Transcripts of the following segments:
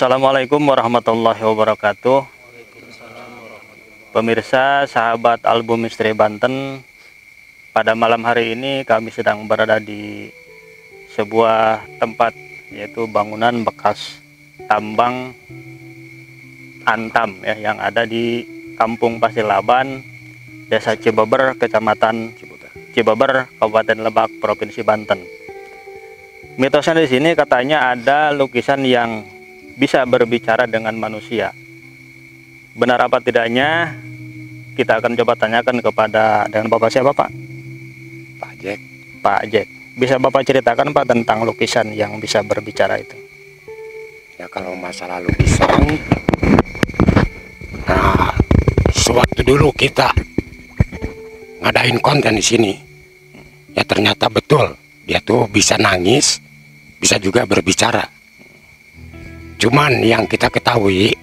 Assalamualaikum warahmatullahi wabarakatuh. Pemirsa, sahabat album Misteri Banten, pada malam hari ini kami sedang berada di sebuah tempat, yaitu bangunan bekas tambang Antam ya, yang ada di Kampung Pasir Laban, Desa Cibeber, Kecamatan Cibeber, Kabupaten Lebak, Provinsi Banten. Mitosnya di sini katanya ada lukisan yang bisa berbicara dengan manusia. Benar apa tidaknya, kita akan coba tanyakan kepada, dengan Bapak siapa Pak? Pak Jack. Pak Jack. Bisa Bapak ceritakan Pak tentang lukisan yang bisa berbicara itu? Ya kalau masalah lukisan, nah sewaktu dulu kita ngadain konten di sini, ya ternyata betul dia tuh bisa nangis, bisa juga berbicara. Cuman yang kita ketahui,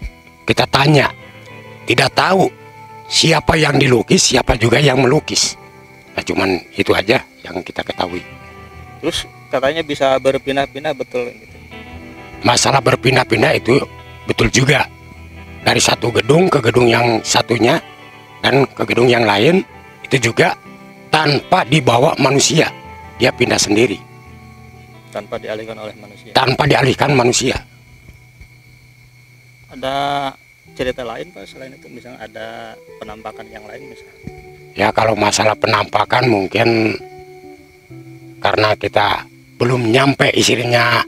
kita tanya, tidak tahu siapa yang dilukis, siapa juga yang melukis. Nah cuman itu aja yang kita ketahui. Terus katanya bisa berpindah-pindah, betul gitu? Masalah berpindah-pindah itu betul juga. Dari satu gedung ke gedung yang satunya dan ke gedung yang lain, itu juga tanpa dibawa manusia. Dia pindah sendiri. Tanpa dialihkan oleh manusia? Tanpa dialihkan manusia. Ada cerita lain Pak selain itu? Misalnya ada penampakan yang lain misalnya? Ya kalau masalah penampakan mungkin karena kita belum nyampe istilahnya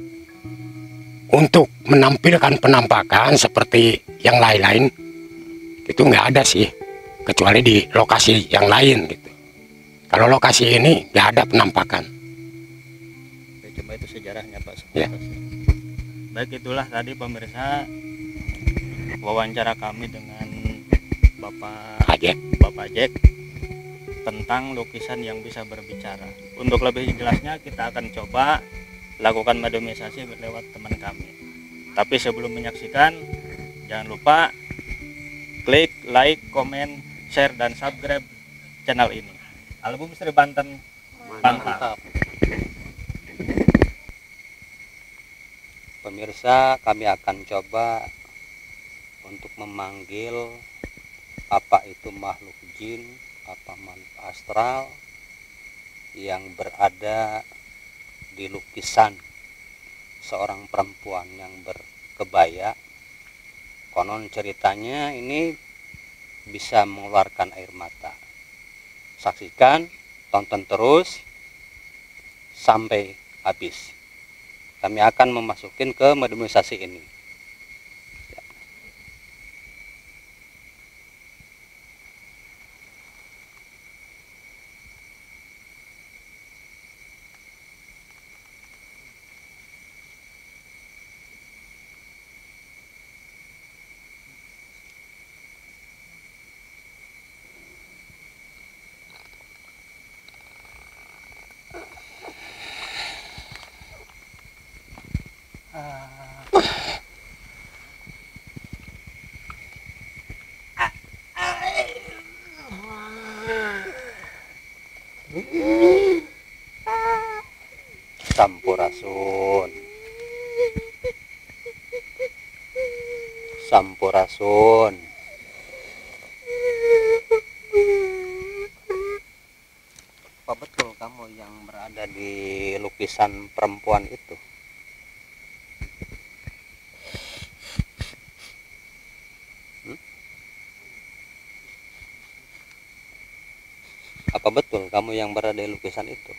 untuk menampilkan penampakan seperti yang lain-lain, itu nggak ada sih, kecuali di lokasi yang lain gitu. Kalau lokasi ini nggak ada penampakan. Ya, coba itu sejarahnya Pak. Ya. Baik, itulah tadi pemirsa wawancara kami dengan Bapak Jack tentang lukisan yang bisa berbicara. Untuk lebih jelasnya kita akan coba lakukan mediumisasi lewat teman kami. Tapi sebelum menyaksikan, jangan lupa klik like, komen, share, dan subscribe channel ini. Album Misteri Banten, mantap. Pemirsa, kami akan coba untuk memanggil apa itu makhluk jin, apa makhluk astral yang berada di lukisan seorang perempuan yang berkebaya. Konon ceritanya ini bisa mengeluarkan air mata. Saksikan, tonton terus sampai habis. Kami akan memasukin ke mediumisasi ini. Sampurasun, Sampurasun. Apa betul kamu yang berada di lukisan perempuan itu? Apa betul kamu yang berada di lukisan itu?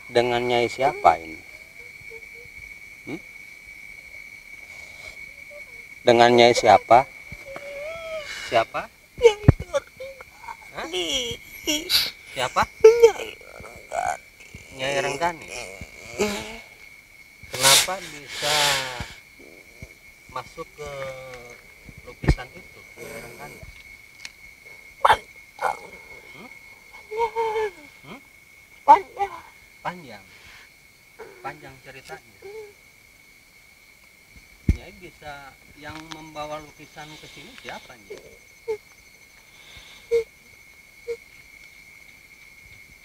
Dengan Nyai siapa ini? Dengan Nyai siapa? Siapa? Siapa? Nyai Renggani. Kenapa bisa masuk ke lukisan itu, Nyai Renggani? Panjang ceritanya. Nyai bisa yang membawa lukisan ke sini siapa Nyai?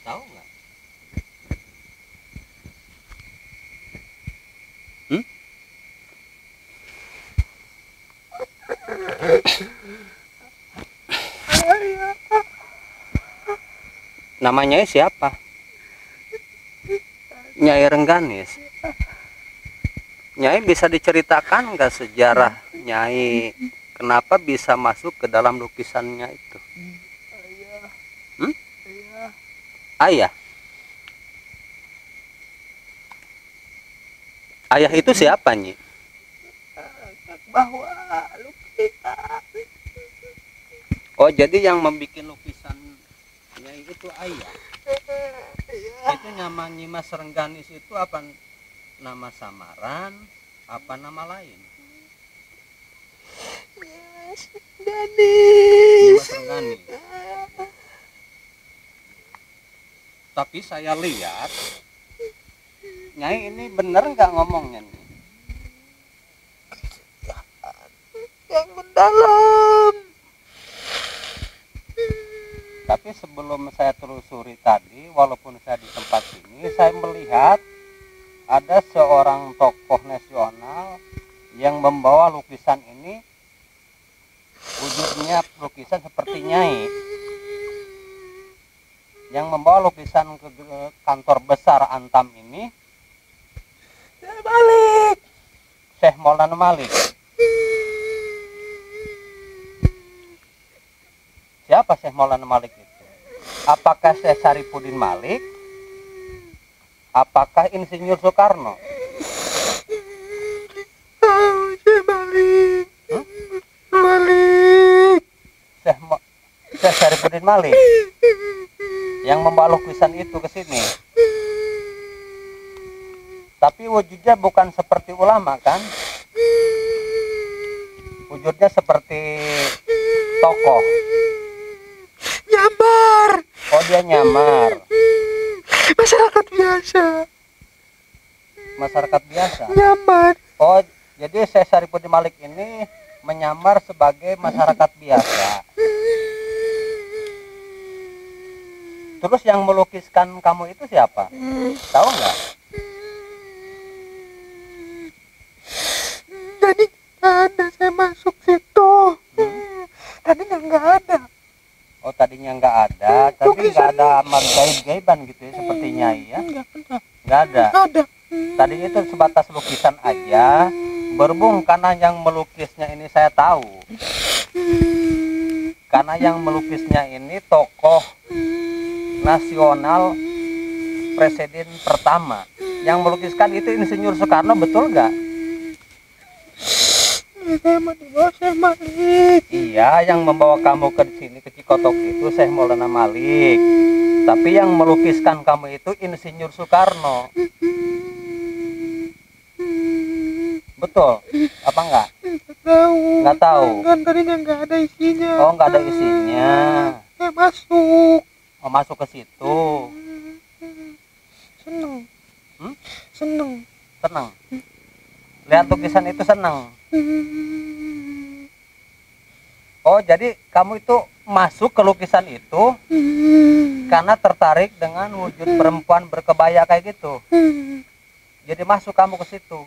Tahu nggak? Namanya siapa? Nyai Rengganis. Nyai bisa diceritakan nggak sejarah Nyai kenapa bisa masuk ke dalam lukisannya itu? Hmm? Ayah. Ayah itu siapa, Nyi? Bahwa lukisan. Oh, jadi yang membuat lukisan Nyai itu ayah. Itu nama Nyi Mas Rengganis itu apa nama samaran, apa nama lain? Nyi Mas Rengganis. Tapi saya lihat Nyai ini bener nggak ngomongnya nih? Yang mendalam. Tapi sebelum saya telusuri tadi, walaupun saya di tempat ini, saya melihat ada seorang tokoh nasional yang membawa lukisan ini, wujudnya lukisan seperti Nyai, yang membawa lukisan ke kantor besar Antam ini, Malik. Syekh Maulana Malik. Siapa Syekh Maulana Malik itu? Apakah Syekh Syarifuddin Malik? Apakah Insinyur Soekarno? Syekh Malik. Malik. Syekh Syarifuddin Malik yang membawa lukisan itu ke sini. Tapi wujudnya bukan seperti ulama kan? Wujudnya seperti tokoh. Nyamar. Oh, dia nyamar. Masyarakat biasa. Masyarakat biasa. Nyamar. Oh, jadi Syekh Syarifuddin Malik ini menyamar sebagai masyarakat biasa. Terus yang melukiskan kamu itu siapa? Tahu nggak? Jadi ada saya masuk situ. Tadinya nggak ada. Oh, tadinya nggak ada, tapi nggak ada amal gaib-gaiban gitu ya, seperti Nyai ya? Nggak ada. Ada. Tadinya itu sebatas lukisan aja. Berhubung karena yang melukisnya ini saya tahu. Karena yang melukisnya ini tokoh nasional presiden pertama. Yang melukiskan itu Insinyur Soekarno, betul nggak? Saya mau dibawa Syekh Malik. Iya, yang membawa kamu ke sini ke Cikotok itu Syekh Maulana Malik. Tapi yang melukiskan kamu itu Insinyur Soekarno. Betul? Apa enggak? Nggak tahu. Nggak tahu. Kan tadinya nggak ada isinya. Oh, nggak ada isinya. Saya masuk. Oh, masuk ke situ. Seneng. Hmm? Seneng. Senang. Lihat lukisan itu senang. Oh, jadi kamu itu masuk ke lukisan itu karena tertarik dengan wujud perempuan berkebaya kayak gitu. Jadi masuk kamu ke situ.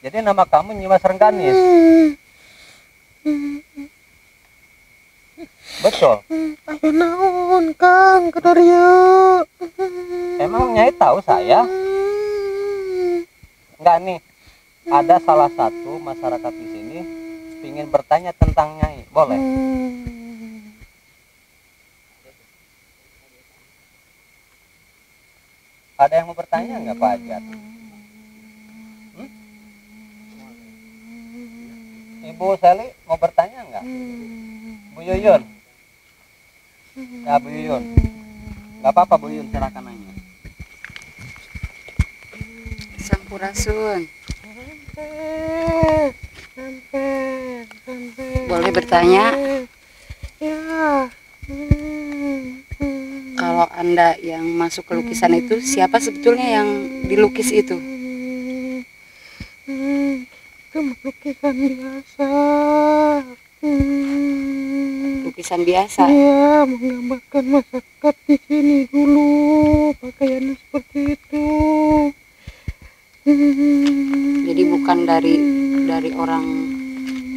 Jadi nama kamu Nyi Mas Rengganis. Betul. Ayo naon Kang Kedario. Emang Nyai tahu saya? Enggak nih. Ada salah satu masyarakat di sini ingin bertanya tentang Nyai. Boleh? Ada yang mau bertanya nggak Pak Ajat? Ibu Seli mau bertanya nggak? Bu Yuyun? Ya Bu Yuyun. Nggak apa-apa Bu Yuyun, silakan nanya. Sampurasun. Boleh bertanya? Ya. Kalau Anda yang masuk ke lukisan itu, siapa sebetulnya yang dilukis itu? Itu lukisan biasa. Lukisan biasa. Iya, menggambarkan masyarakat di sini dulu, pakaiannya seperti itu. Jadi bukan dari orang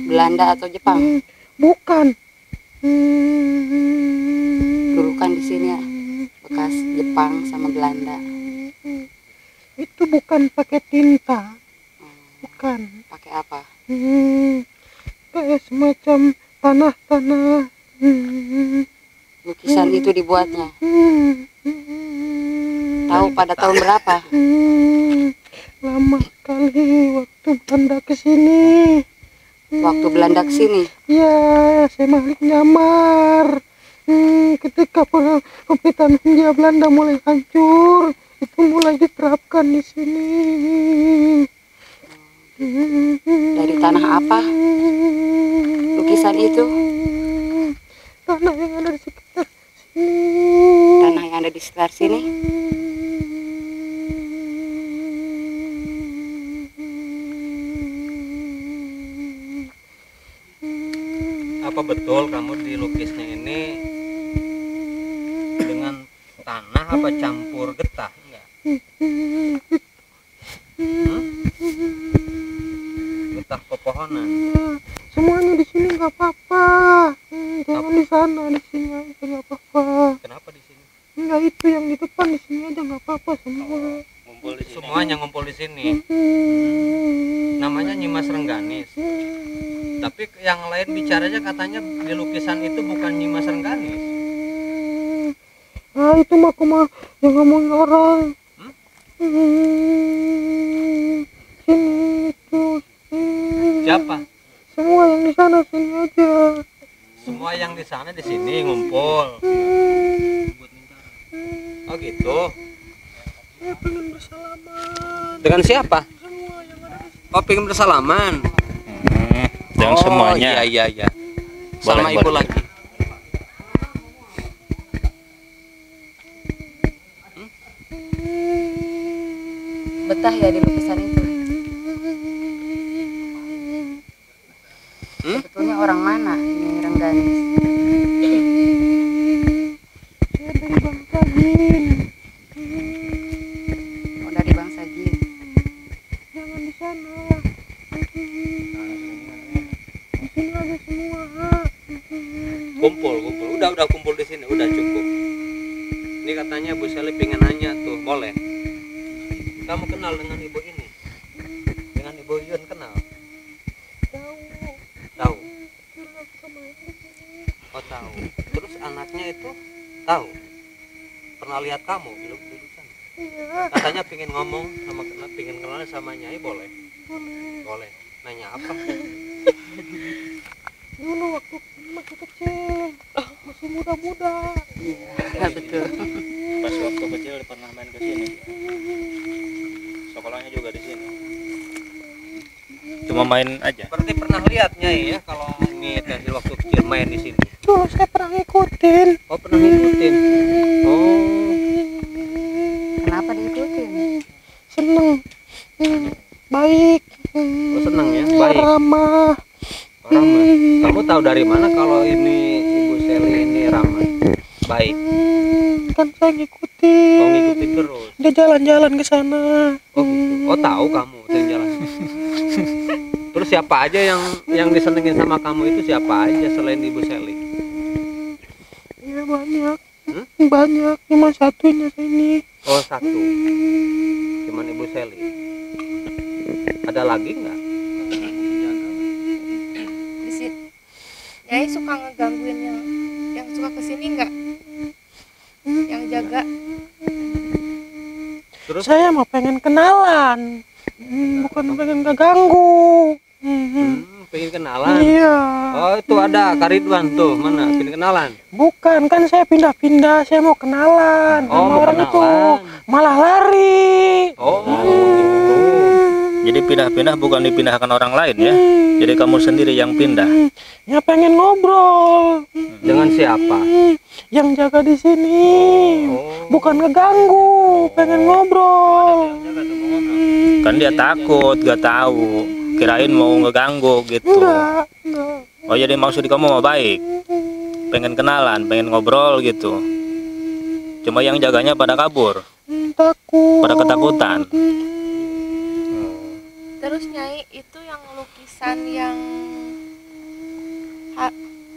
Belanda atau Jepang. Bukan. Dulu kan di sini ya bekas Jepang sama Belanda. Itu bukan pakai tinta. Bukan. Pakai apa? Kayak semacam tanah-tanah. Lukisan itu dibuatnya. Tahu pada tahun berapa? Lama sekali waktu Belanda ke sini. Waktu Belanda ke sini. Ya, saya malah nyamar. Ketika pemerintahan Hindia Belanda mulai hancur, itu mulai diterapkan di sini. Dari tanah apa lukisan itu? Tanah yang ada di sekitar sini. Tanah yang ada di sekitar sini. Apa betul kamu dilukisnya ini dengan tanah apa campur getah? Enggak. Getah pepohonan. Semuanya di sini nggak apa-apa. Jangan di sana, di sini aja nggak apa-apa. Kenapa di sini? Enggak, itu yang di depan, di sini aja nggak apa-apa semua. Ngumpul di sini. Semuanya ngumpul di sini. Namanya Nyimas Rengganis. Tapi yang lain bicaranya katanya di lukisan itu bukan Nyimas Rengganis. Ah, itu mah yang ngomongin orang. Sini itu. Siapa? Semua yang di sana sini aja. Semua yang di sana di sini ngumpul. Oh gitu. Saya pengen bersalaman. Dengan siapa? Semua yang ada di sini. Oh, pengen bersalaman. Dan semuanya. Iya. Sama Boleh, ibu boleh. lagi. Betah ya di lukisan itu. Sebetulnya orang mana ini Rengganis? Saya dari bangsa Jin. Oh, dari bangsa Jin. Jangan di sana. Di sini aja semua. Kumpul. Udah kumpul di sini, udah cukup. Ini katanya Bu Seli pengen nanya tuh, boleh? Kamu kenal dengan ibu ini? Dengan Ibu Yun kenal? Tahu. Oh tahu. Terus anaknya itu tahu? Pernah lihat kamu di lukisan? Iya, Katanya pengen ngomong sama pengen kenal sama Nyai, boleh? Boleh. Nanya apa? dulu waktu masih kecil, masih muda-muda. Iya, betul. Pas waktu kecil pernah main ke sini. Sekolahnya juga di sini. Cuma main aja. Berarti pernah lihat Nyai ya kalau ini dari waktu kecil main di sini. Dulu saya pernah ngikutin. Oh pernah ngikutin. Oh Kenapa diikutin? Seneng. Baik. Oh, seneng ya, baik. Ramah. ramah. Kamu tahu dari mana kalau ini Ibu Seli ini ramah? Baik. Kan saya ngikutin. Oh ngikutin terus. Dia jalan-jalan ke sana. Oh gitu. Oh tahu kamu sering jalan. Terus siapa aja yang disenengin sama kamu itu siapa aja selain Ibu Seli? Ya banyak. Banyak. Cuma satunya ini. Oh satu. Cuman Ibu Seli. Ada lagi nggak? Di sini Nyai suka ngegangguin yang suka kesini nggak? Yang jaga. Terus? Saya mau pengen kenalan. Bukan pengen keganggu. Pengen kenalan. Iya. Oh itu ada Karidwan tuh mana? Pengen kenalan. Bukan, kan saya pindah-pindah. Saya mau kenalan. Oh, Sama mau orang itu kenalan. malah lari. Oh gitu. Jadi pindah-pindah bukan dipindahkan orang lain ya. Jadi kamu sendiri yang pindah. Ya pengen ngobrol. Dengan siapa? Yang jaga di sini. Oh. Bukan ngeganggu, pengen ngobrol. Kan dia takut, gak tahu. Kirain mau ngeganggu gitu. Enggak. Oh jadi maksud kamu mau baik. Pengen kenalan, pengen ngobrol gitu. Cuma yang jaganya pada kabur, Takut. pada ketakutan. Terus Nyai itu yang lukisan yang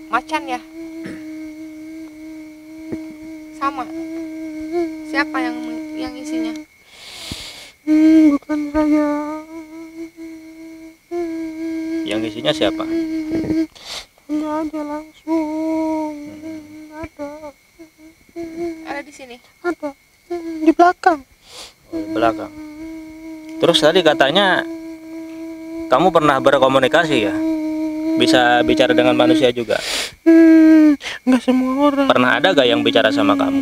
macan ya? Sama. Siapa yang isinya? Bukan saya. Yang isinya siapa? Tanya aja langsung. Ada. Ada di sini. Ada. Di belakang. Oh, di belakang. Terus tadi katanya kamu pernah berkomunikasi ya? Bisa bicara dengan manusia juga? Nggak semua orang. Pernah ada gak yang bicara sama kamu?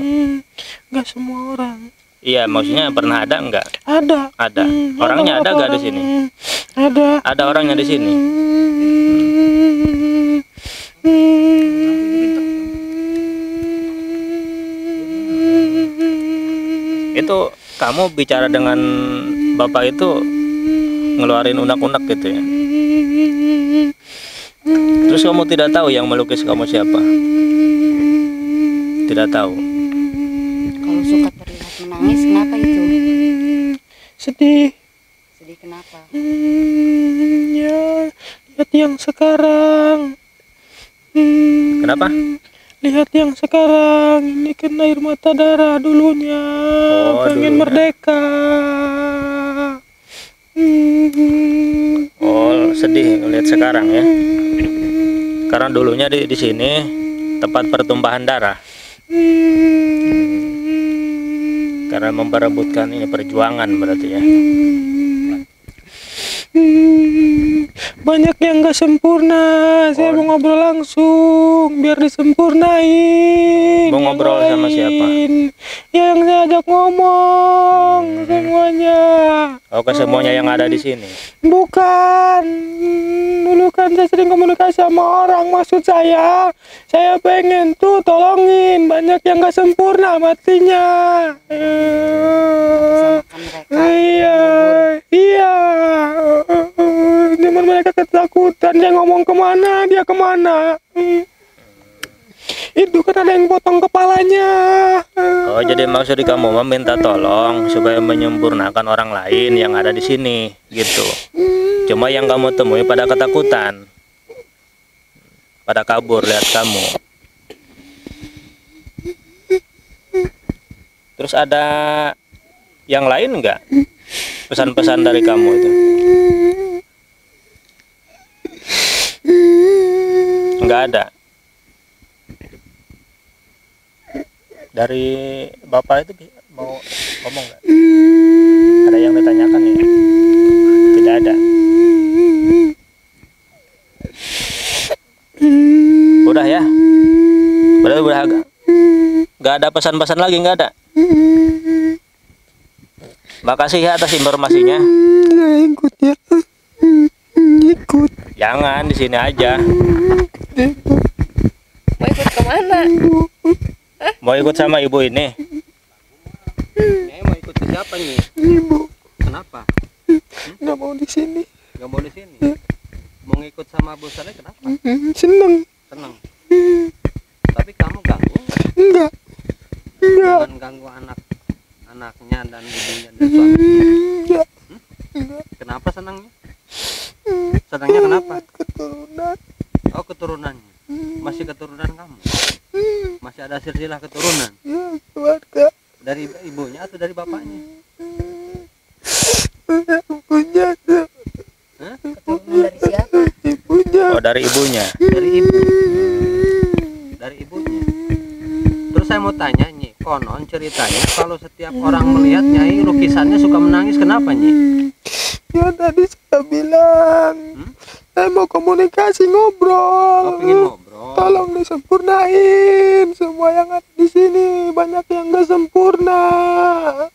Nggak semua orang. Iya, maksudnya pernah ada enggak? Ada. Ada. Orangnya ada gak di sini? Ada. Ada orangnya di sini. Itu kamu bicara dengan bapak itu ngeluarin unek-unek gitu ya? Terus kamu tidak tahu yang melukis kamu siapa? Tidak tahu. Kalau suka terlihat menangis, kenapa itu? Sedih. Sedih kenapa? Ya, lihat yang sekarang. Kenapa? Lihat yang sekarang. Ini kan air mata darah dulunya. Oh, Pengen dulunya. merdeka. Oh, sedih ngelihat sekarang ya. Karena dulunya di sini tempat pertumpahan darah. Karena memperebutkan ini perjuangan berarti ya. Banyak yang gak sempurna. Saya mau ngobrol langsung biar disempurnain. Mau ngobrol sama siapa? Yang saya ajak ngomong semuanya. Oh, ke semuanya yang ada di sini. Bukan. Dulu kan saya sering komunikasi sama orang. Maksud saya pengen tuh tolongin. Banyak yang gak sempurna matinya. Bersamakan mereka. Iya, iya. Cuman mereka ketakutan. Dia ngomong kemana, dia kemana. Itu kan ada yang potong kepalanya. Oh, jadi maksud kamu meminta tolong supaya menyempurnakan orang lain yang ada di sini, gitu. Cuma yang kamu temui pada ketakutan, pada kabur lihat kamu. Terus ada yang lain enggak? Pesan-pesan dari kamu itu? Enggak ada. Dari bapak itu mau ngomong nggak? Ada yang ditanyakan ya? Tidak ada. Udah ya? Berarti udah agak. Nggak ada pesan-pesan lagi, nggak ada. Makasih ya atas informasinya. Nggak ikut ya. Ikut. Jangan di sini aja. Mau ikut kemana? Mau ikut sama ibu ini? Nyai mau ikut ke siapa nih? Ibu Kenapa? nggak mau di sini. Gak mau di sini. Mau ngikut sama Bu Saleh kenapa? Seneng. Tenang. Tapi kamu ganggu Enggak. Enggak. dengan ganggu anaknya dan ibunya dan suaminya. Enggak. Enggak. Kenapa senangnya? Senangnya kenapa? Keturunan. Oh, keturunannya. Masih keturunan kamu. Masih ada silsilah keturunan Ya, keluarga. dari ibunya atau dari bapaknya? Punya tuh. Hah? Keturunan dari siapa? Ibunya. Oh, dari ibunya. Dari ibu. Dari ibunya. Terus saya mau tanya Nyi, konon ceritanya kalau setiap orang melihat Nyai lukisannya suka menangis, kenapa Nyi? Ya tadi saya bilang. Saya mau komunikasi ngobrol. Oh, pengen ngobrol. Tolong disempurnain semua yang ada di sini. Banyak yang gak sempurna.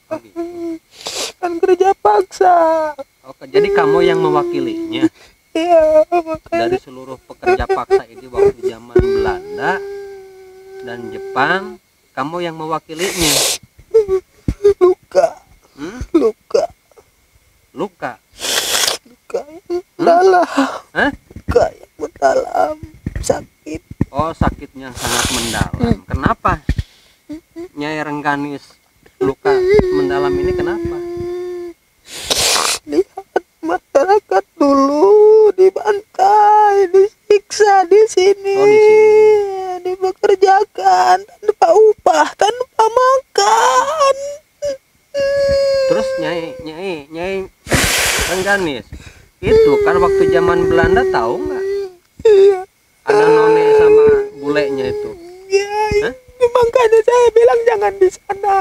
Oh, gitu. Kan kerja paksa. Oke, jadi kamu yang mewakilinya Iya, makanya dari seluruh pekerja paksa ini waktu zaman Belanda dan Jepang, kamu yang mewakilinya. luka, Hmm? luka, Luka. luka yang dalam, Hah? luka yang mendalam, sakit. Oh, sakitnya sangat mendalam. Kenapa? Nyai Rengganis luka mendalam ini kenapa? Lihat masyarakat dulu dibantai, disiksa di sini. Oh, di sini. makan, tanpa upah, tanpa makan. Terus Nyai Rengganis, itu kan waktu zaman Belanda tahu nggak? Iya. Ada none sama bulenya itu. Ya, Hah? makanya saya bilang jangan di sana.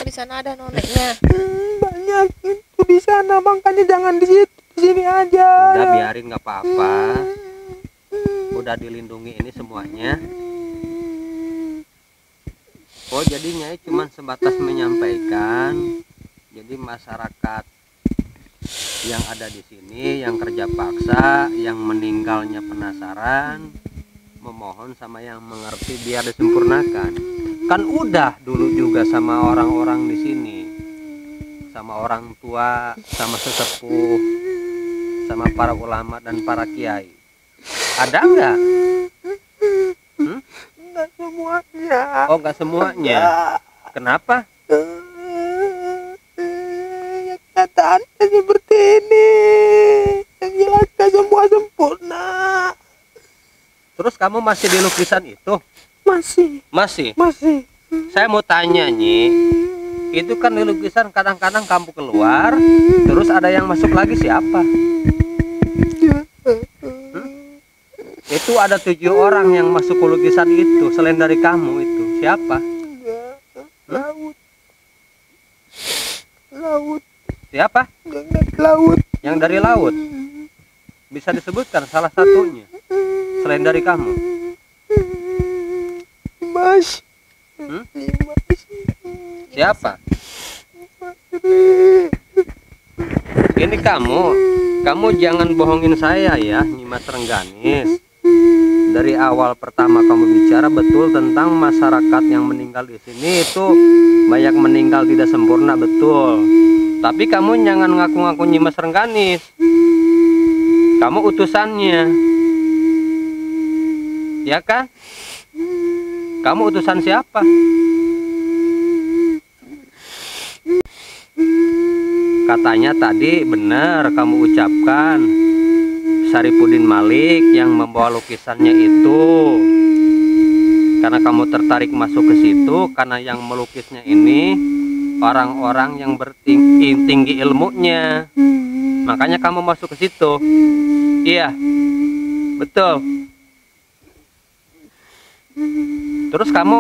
Di sana ada noneknya. Banyak itu di sana, makanya jangan di situ, di sini aja. Udah biarin nggak apa-apa. Udah dilindungi ini semuanya. Oh jadi Nyai cuma sebatas menyampaikan. Jadi masyarakat yang ada di sini, yang kerja paksa, yang meninggalnya penasaran, memohon sama yang mengerti biar disempurnakan. Kan udah dulu juga sama orang-orang di sini, sama orang tua, sama sesepuh, sama para ulama dan para kiai. Ada nggak? Enggak semuanya. Oh nggak semuanya. Kenapa? Ya kenyataannya seperti ini. Yang jelas gak semua sempurna. Terus kamu masih di lukisan itu? Masih. Masih. Saya mau tanya Nyi, itu kan di lukisan kadang-kadang kamu keluar, terus ada yang masuk lagi siapa? Itu ada 7 orang yang masuk ke lukisan itu selain dari kamu itu siapa? Laut. Siapa? Yang dari laut. Yang dari laut. Bisa disebutkan salah satunya selain dari kamu? Mas. Mas. Siapa? Ini kamu jangan bohongin saya ya, Nyimas Rengganis. Dari awal pertama kamu bicara betul tentang masyarakat yang meninggal di sini itu banyak meninggal tidak sempurna, betul. Tapi kamu jangan ngaku-ngaku Nyimas Rengganis. Kamu utusannya, ya kan? Kamu utusan siapa? Katanya tadi benar kamu ucapkan Syarifuddin Malik yang membawa lukisannya itu karena kamu tertarik masuk ke situ karena yang melukisnya ini orang-orang yang tinggi ilmunya, makanya kamu masuk ke situ. Iya, betul. Terus kamu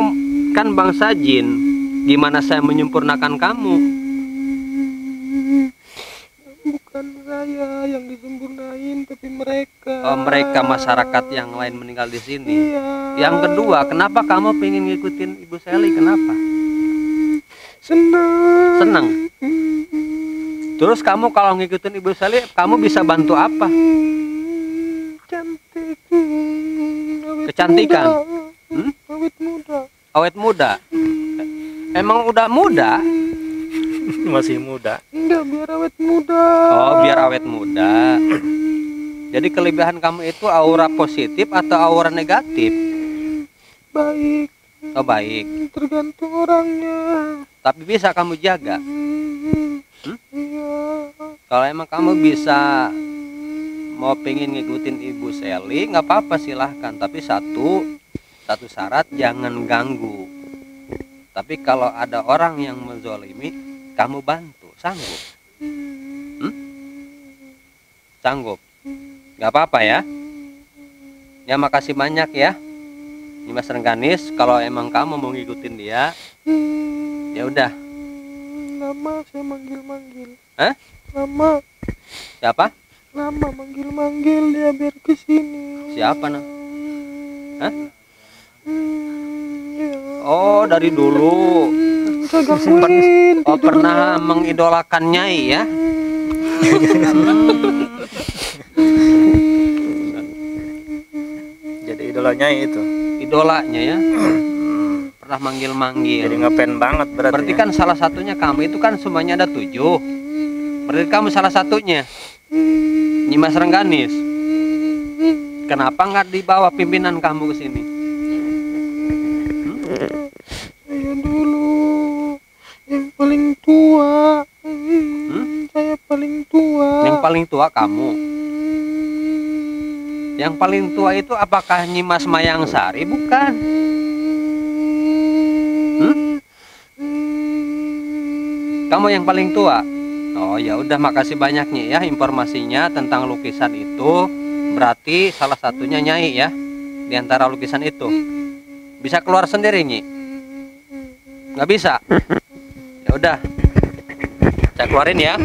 kan bangsa jin, gimana saya menyempurnakan kamu? Bukan saya yang disempurnain, tapi mereka. Oh, mereka masyarakat yang lain meninggal di sini. Iya. Yang kedua, kenapa kamu pengen ngikutin Ibu Seli? Kenapa? Senang. Terus kamu kalau ngikutin Ibu Seli, kamu bisa bantu apa? Cantik. Kecantikan. Awet muda. Awet muda. Emang udah muda? Masih muda. Enggak, biar awet muda. Oh, biar awet muda. Jadi kelebihan kamu itu aura positif atau aura negatif? Baik. Oh, baik. Tergantung orangnya. Tapi bisa kamu jaga. Iya. Kalau emang kamu bisa mau pengen ngikutin Ibu Seli, nggak apa-apa, silahkan. Tapi satu syarat, jangan ganggu. Tapi kalau ada orang yang menzolimi, kamu bantu, sanggup? Sanggup? Nggak apa-apa ya? Ya makasih banyak ya, Nyimas Rengganis. Kalau emang kamu mau ngikutin dia, ya udah. Nama saya manggil-manggil. Hah? Nama. Siapa? Nama manggil-manggil dia biar kesini. Siapa nah? Hah? Ya. Oh, dari dulu. Saya gangguin. Oh, pernah mengidolakan Nyai ya? Jadi idolanya itu. Idolanya ya? Pernah manggil-manggil. Jadi ngepen banget berarti. Berarti kan salah satunya kamu itu kan semuanya ada 7. Berarti kamu salah satunya. Nyimas Rengganis. Kenapa nggak dibawa pimpinan kamu ke sini? Saya dulu yang paling tua. Saya paling tua. Yang paling tua kamu. Yang paling tua itu apakah Nyimas Mayang Sari? Bukan. Kamu yang paling tua. Oh ya udah, makasih banyak Nyi ya informasinya tentang lukisan itu. Berarti salah satunya Nyai ya di antara lukisan itu. Bisa keluar sendiri Nyi? Nggak bisa. Ya udah, saya keluarin ya.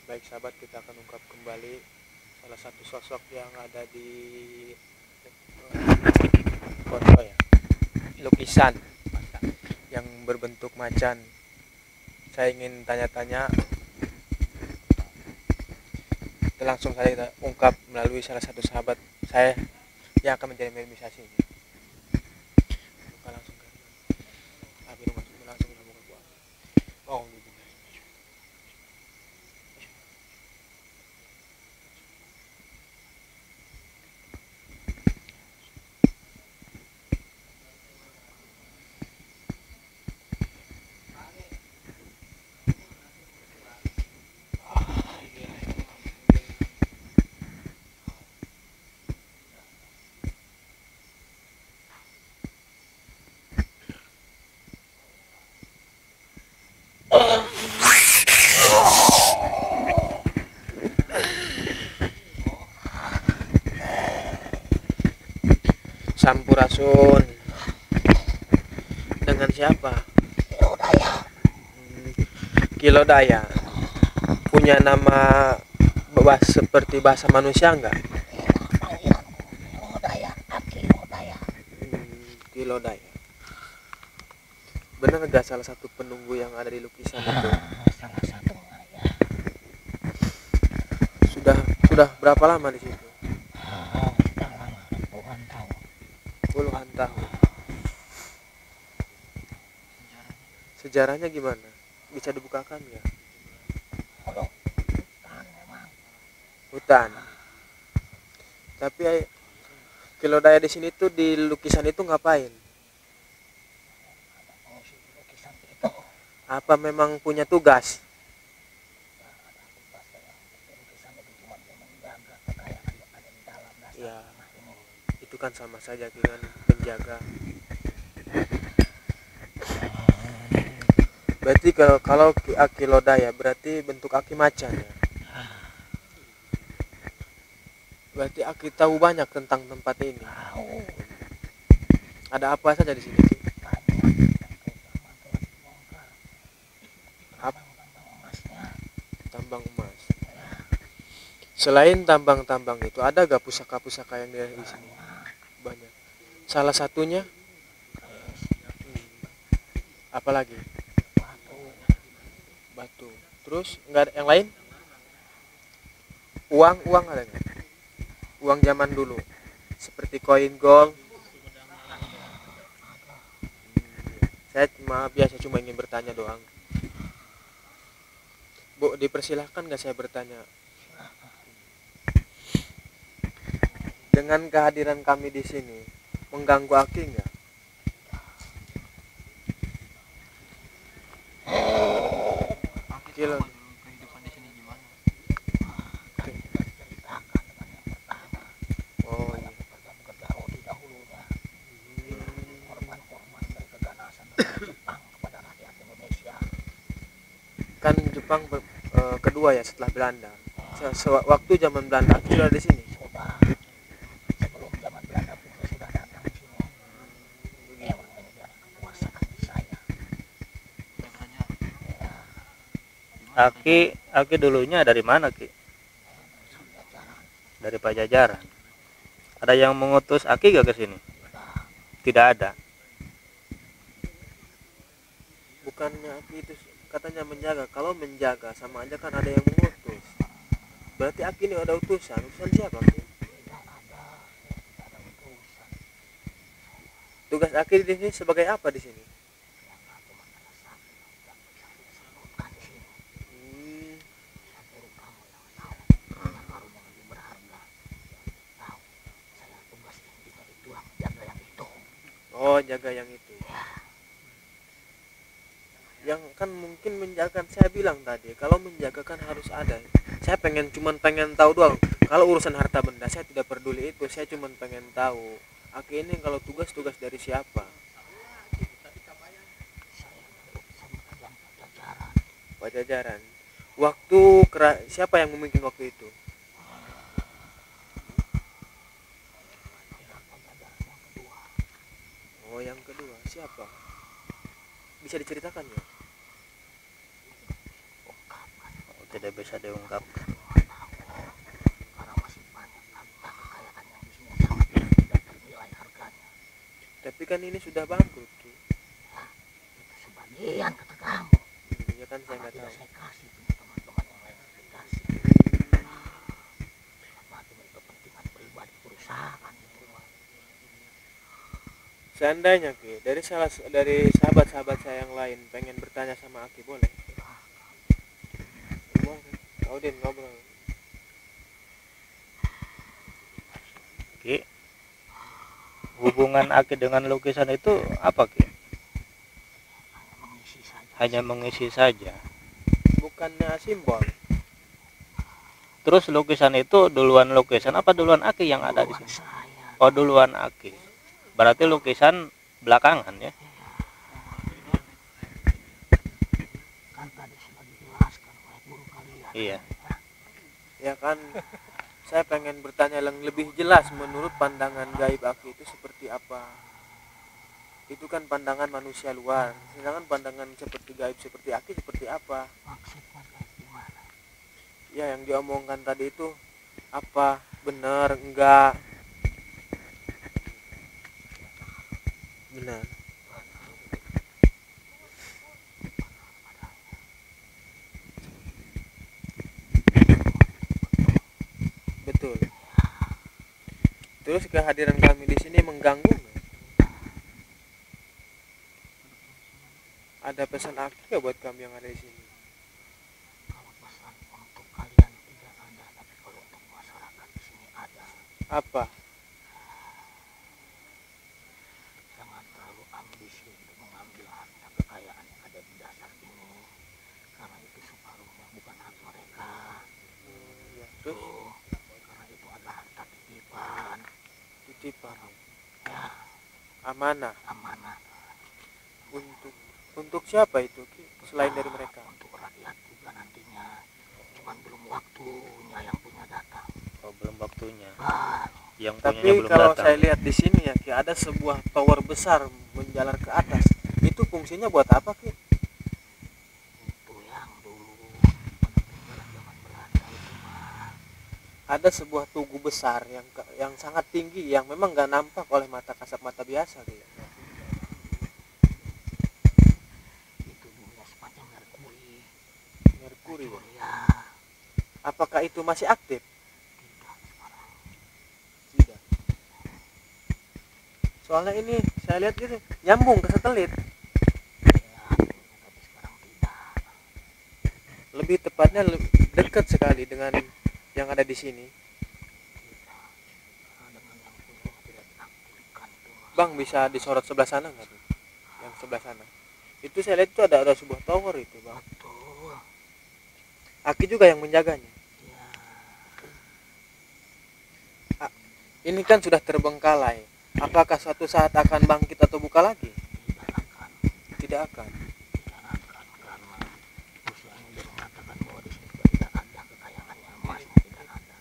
Baik sahabat, kita akan ungkap kembali salah satu sosok yang ada di foto ya, lukisan yang berbentuk macan. Saya ingin tanya-tanya, langsung saya kita ungkap melalui salah satu sahabat saya yang akan menjadi minimalisasi. Langsung ke langsung ke oh, Sampurasun dengan siapa? Kilodaya. Punya nama seperti bahasa manusia enggak? Kilodaya. Benar enggak salah satu penunggu yang ada di lukisan itu? Salah satu ya. Sudah berapa lama di situ? Sudah lama, puluhan tahun. Puluhan tahun. Sejarahnya gimana? Bisa dibukakan ya? Hutan memang. Hutan. Tapi Kilodaya di sini tuh di lukisan itu ngapain? Lukisan itu Apa memang punya tugas? lukisan itu cuma menjaga kekayaan yang ada di dalam dasar Ya, tanah ini. itu kan sama saja dengan penjaga. Berarti kalau aki lodaya berarti bentuk aki macan ya. Berarti aki tahu banyak tentang tempat ini. Ada apa saja di sini, Ki? Tambang emas. Selain tambang-tambang itu, ada gak pusaka-pusaka yang ada di sini? Banyak. Salah satunya, apalagi? Batu. Terus nggak ada yang lain? Uang ada nggak? Uang zaman dulu, seperti koin gold. Saya cuma ingin bertanya doang. Bu, dipersilahkan nggak saya bertanya? Dengan kehadiran kami di sini, mengganggu Aki nggak? Kilo. Oh iya. Kan Jepang kedua ya setelah Belanda. Waktu zaman Belanda Aki sudah di sini. Aki dulunya dari mana, Ki? Dari Pajajaran. Ada yang mengutus Aki gak ke sini? Tidak ada. Bukannya Aki itu katanya menjaga. Kalau menjaga sama aja kan ada yang mengutus. Berarti Aki ini ada utusan. Utusan siapa, Ki? Tugas Aki di sini sebagai apa di sini? Oh, jaga yang itu. Yang kan mungkin menjaga, saya bilang tadi, kalau menjaga kan harus ada. Saya cuman pengen tahu doang. Kalau urusan harta benda saya tidak peduli itu. Saya cuman pengen tahu. Aki ini kalau tugas dari siapa? Pajajaran. Siapa yang memimpin waktu itu? Oh, yang kedua siapa? Bisa diceritakan ya? Tidak bisa diungkapkan. Tapi kan ini sudah bangkrut, Ki. Sebagian kata kamu. Ya kan saya nggak tahu. Saya kasih punya teman-teman yang lain dikasih. Itu kepentingan pribadi perusahaan itu. Seandainya, Ki, dari sahabat-sahabat saya yang lain pengen bertanya sama Aki, boleh? Boleh. Audin ngobrol. Ki, hubungan Aki dengan lukisan itu apa, Ki? Hanya mengisi saja. Bukannya simbol. Terus lukisan itu duluan lukisan apa duluan Aki yang ada di sini? Oh, duluan Aki. Berarti lukisan belakangan ya? Iya. Ya kan, saya pengen bertanya yang lebih jelas menurut pandangan gaib Aki itu seperti apa. Itu kan pandangan manusia luar. Sedangkan pandangan seperti gaib seperti Aki seperti apa? Ya, yang diomongkan tadi itu apa? Benar enggak? Benar. Betul. Terus kehadiran kami di sini mengganggu nggak? Ada pesan Aki nggak buat kami yang ada di sini? Kalau pesan untuk kalian tidak ada, tapi kalau untuk masyarakat di sini ada. Apa? Jangan terlalu ambisi untuk mengambil harta kekayaan yang ada di dasar ini, karena itu separuhnya bukan hak mereka. Ya, terus Karena itu adalah harta titipan. titipan. Ya, Amanah amanah. untuk Untuk siapa itu Ki? Selain dari mereka? Untuk rakyat juga nantinya. Cuman belum waktunya yang punya datang. Oh, belum waktunya. Ah, Yang Tapi punyanya belum kalau datang. saya lihat di sini ya Ki, ada sebuah tower besar menjalar ke atas. Itu fungsinya buat apa Ki? itu yang dulu peninggalan zaman Belanda itu mah. Ada sebuah tugu besar yang sangat tinggi yang memang nggak nampak oleh mata kasat mata biasa Ki. Itu dulunya semacam Merkuri. Merkuri. Ya, Apakah itu masih aktif? tidak sekarang. Tidak. Soalnya ini saya lihat gitu nyambung ke satelit. Ya, tapi sekarang tidak. Lebih tepatnya dekat sekali dengan yang ada di sini. Karena dengan yang punya tidak diaktifkan itu mah. Bang, bisa disorot sebelah sana nggak tuh? Yang sebelah sana. Itu saya lihat itu ada sebuah tower itu Bang. Betul. Aki juga yang menjaganya. Ya, Ini kan sudah terbengkalai. Apakah suatu saat akan bangkit atau buka lagi? tidak akan. Tidak akan. Tidak akan karena usia ini dia mengatakan bahwa di sini juga tidak ada kekayaannya, emasnya tidak ada.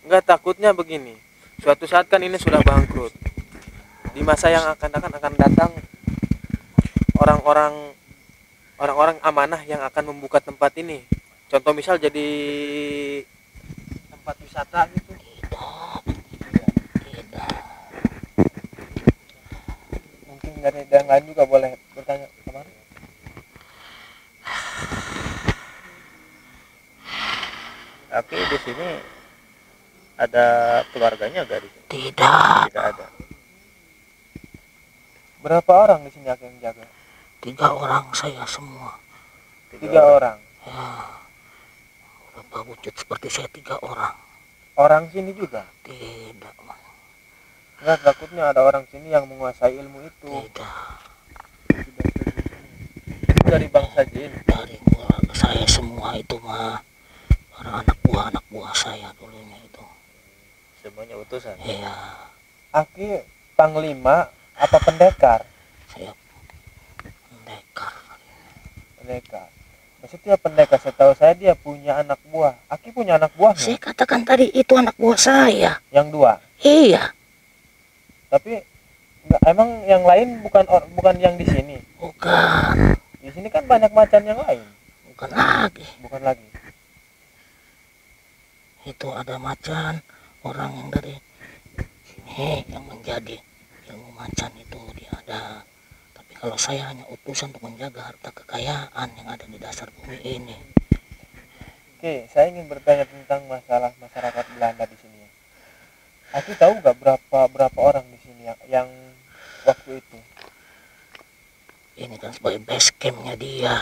Enggak, takutnya begini. Suatu saat kan ini sudah bangkrut. Di masa yang akan datang orang-orang amanah yang akan membuka tempat ini. Contoh misal jadi tempat wisata gitu. Tidak. Mungkin dari yang lain juga boleh bertanya kemarin. Aki di sini ada keluarganya gak di sini? Tidak. Tidak ada. Berapa orang di sini Aki yang jaga? 3 orang saya semua. 3 orang. Ya, berapa wujud seperti saya 3 orang. Orang sini juga. Tidak, Mas. Enggak, takutnya ada orang sini yang menguasai ilmu itu. Tidak. Itu dari bangsa jin. Dari keluarga saya semua itu mah para anak buah saya dulunya itu. Semuanya utusan. Iya, Aki panglima apa pendekar? saya pendekar. Pendekar. Maksudnya pendekar, setahu saya dia punya anak buah. Aki punya anak buah Saya katakan tadi itu anak buah saya. yang 2. Iya, Tapi enggak, emang yang lain bukan yang di sini. bukan, Di sini kan banyak macan yang lain. bukan lagi. Bukan lagi. Itu ada macan orang yang dari sini yang menjadi ilmu macan itu dia ada. Tapi kalau saya hanya utusan untuk menjaga harta kekayaan yang ada di dasar bumi ini. Oke, saya ingin bertanya tentang masalah masyarakat Belanda di sini. Aki tahu nggak berapa orang di sini yang waktu itu Ini kan sebagai base campnya dia.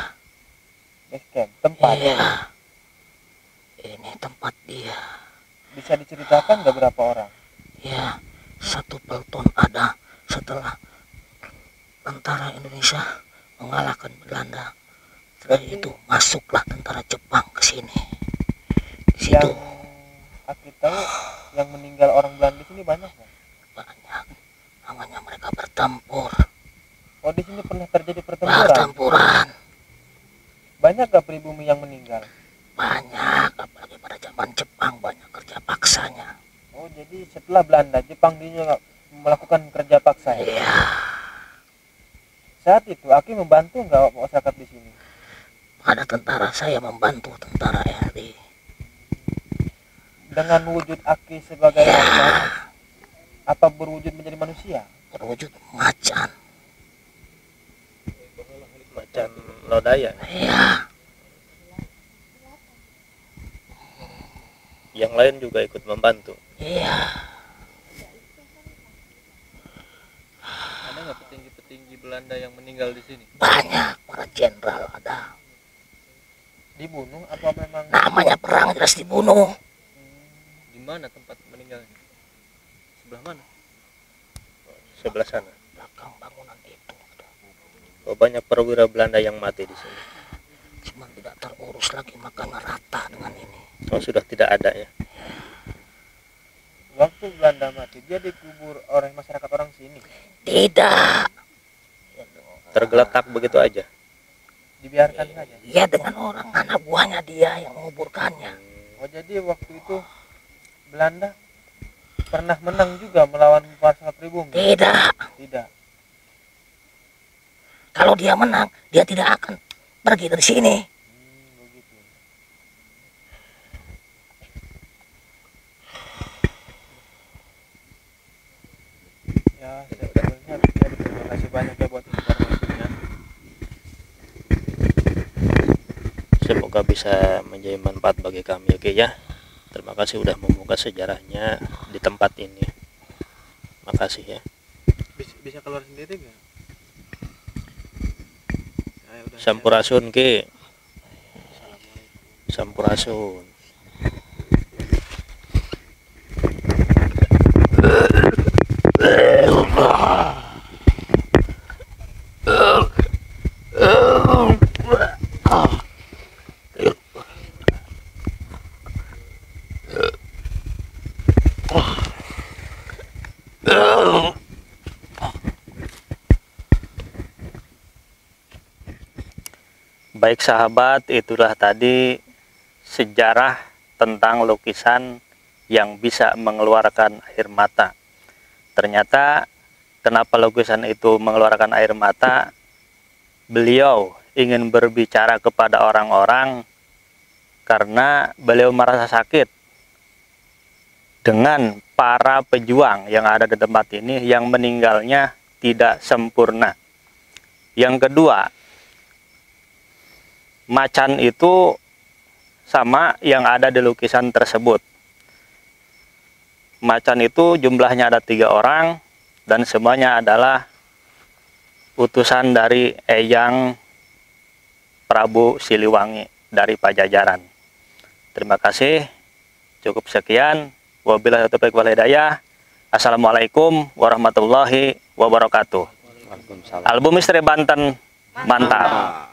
base camp, tempat? Iya, ini tempat dia. Bisa diceritakan nggak berapa orang? Ya, 1 pelton ada setelah tentara Indonesia mengalahkan Belanda. Setelah Berarti- itu masuklah tentara Jepang ke sini. Di Yang situ Aki tahu yang meninggal orang Belanda di sini banyak nggak? banyak. Namanya mereka bertempur. Oh, di sini pernah terjadi pertempuran. Pertempuran Banyak nggak pribumi yang meninggal? banyak, apalagi pada zaman Jepang banyak kerja paksanya. Oh, jadi setelah Belanda, Jepang dia juga melakukan kerja paksa ya? Iya, Saat itu Aki membantu nggak masyarakat di sini? ada tentara saya membantu tentara RI. Dengan wujud Aki sebagai Ya, macan, apa berwujud menjadi manusia? berwujud macan. Macan lodaya. Iya, Yang lain juga ikut membantu. iya. Ada nggak petinggi-petinggi Belanda yang meninggal di sini? Banyak para jenderal ada. Dibunuh apa memang? Namanya perang jelas dibunuh. Di mana tempat meninggalnya? Sebelah mana? Sebelah sana. Belakang bangunan itu ada. Oh, banyak perwira Belanda yang mati di sini. Cuman tidak terurus lagi, makanya rata dengan ini. Oh, sudah tidak ada ya. Waktu Belanda mati, dia dikubur oleh masyarakat orang sini. Tidak. tergeletak begitu aja. Dibiarkan saja. Ya dengan orang anak buahnya dia yang menguburkannya. Oh jadi waktu itu Belanda pernah menang juga melawan pasukan pribumi? Tidak. Tidak. Kalau dia menang, dia tidak akan pergi dari sini. Begitu. Ya, sebetulnya terima kasih banyak ya buat informasinya. Semoga bisa menjadi manfaat bagi kami, oke ya. Terima kasih sudah membuka sejarahnya di tempat ini. Makasih ya. Bisa keluar sendiri nggak? Ya, udah, Sampurasun ki. Sampurasun. Baik sahabat, itulah tadi sejarah tentang lukisan yang bisa mengeluarkan air mata. Ternyata kenapa lukisan itu mengeluarkan air mata? Beliau ingin berbicara kepada orang-orang karena beliau merasa sakit dengan para pejuang yang ada di tempat ini yang meninggalnya tidak sempurna. Yang kedua, macan itu sama yang ada di lukisan tersebut. Macan itu jumlahnya ada 3 orang dan semuanya adalah utusan dari Eyang Prabu Siliwangi dari Pajajaran. Terima kasih. Cukup sekian. Wabillahi taufiq wal hidayah. Assalamualaikum warahmatullahi wabarakatuh. Album Misteri Banten mantap.